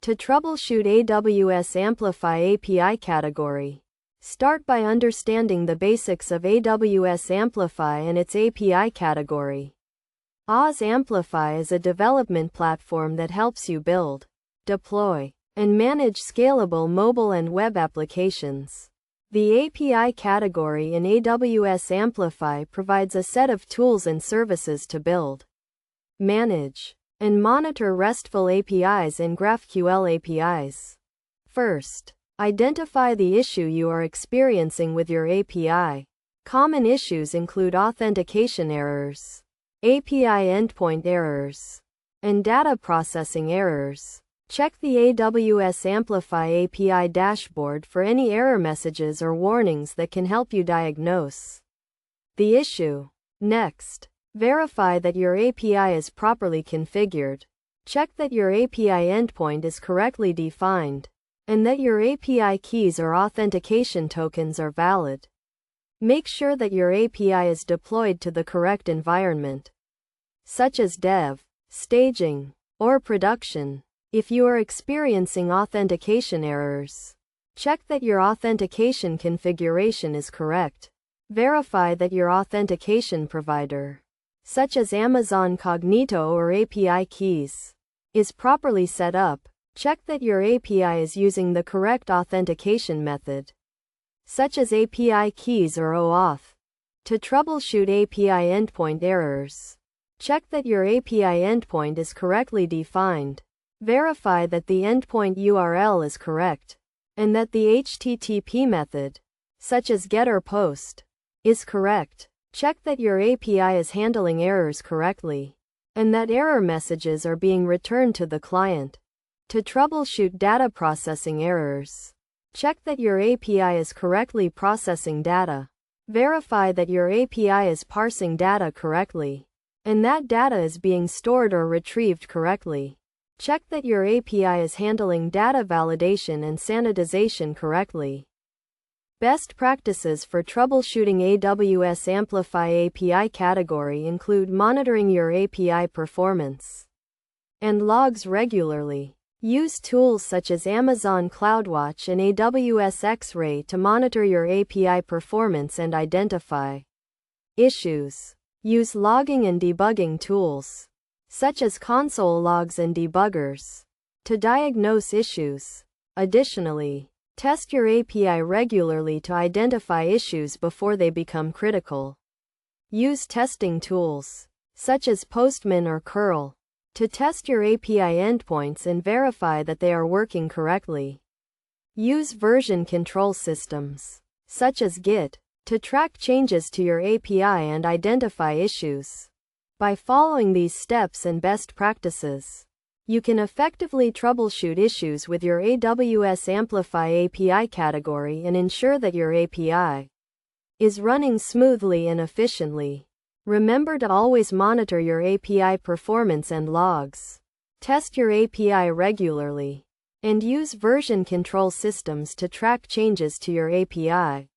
To troubleshoot AWS Amplify API category. Start by understanding the basics of AWS Amplify and its API category. AWS Amplify is a development platform that helps you build, deploy, and manage scalable mobile and web applications. The API category in AWS Amplify provides a set of tools and services to build, manage, and monitor RESTful APIs and GraphQL APIs. First, identify the issue you are experiencing with your API. Common issues include authentication errors, API endpoint errors, and data processing errors. Check the AWS Amplify API dashboard for any error messages or warnings that can help you diagnose the issue. Next, verify that your API is properly configured. Check that your API endpoint is correctly defined, and that your API keys or authentication tokens are valid. Make sure that your API is deployed to the correct environment, such as dev, staging, or production. If you are experiencing authentication errors, check that your authentication configuration is correct. Verify that your authentication provider, such as Amazon Cognito or API keys, is properly set up. Check that your API is using the correct authentication method, such as API keys or OAuth. To troubleshoot API endpoint errors, check that your API endpoint is correctly defined. Verify that the endpoint URL is correct, and that the HTTP method, such as GET or POST, is correct. Check that your API is handling errors correctly, and that error messages are being returned to the client. To troubleshoot data processing errors, check that your API is correctly processing data. Verify that your API is parsing data correctly, and that data is being stored or retrieved correctly. Check that your API is handling data validation and sanitization correctly. Best practices for troubleshooting AWS Amplify API category include monitoring your API performance and logs regularly. Use tools such as Amazon CloudWatch and AWS X-Ray to monitor your API performance and identify issues. Use logging and debugging tools, such as console logs and debuggers, to diagnose issues. Additionally, test your API regularly to identify issues before they become critical. Use testing tools, such as Postman or curl, to test your API endpoints and verify that they are working correctly. Use version control systems, such as Git, to track changes to your API and identify issues. By following these steps and best practices, you can effectively troubleshoot issues with your AWS Amplify API category and ensure that your API is running smoothly and efficiently. Remember to always monitor your API performance and logs. Test your API regularly, and use version control systems to track changes to your API.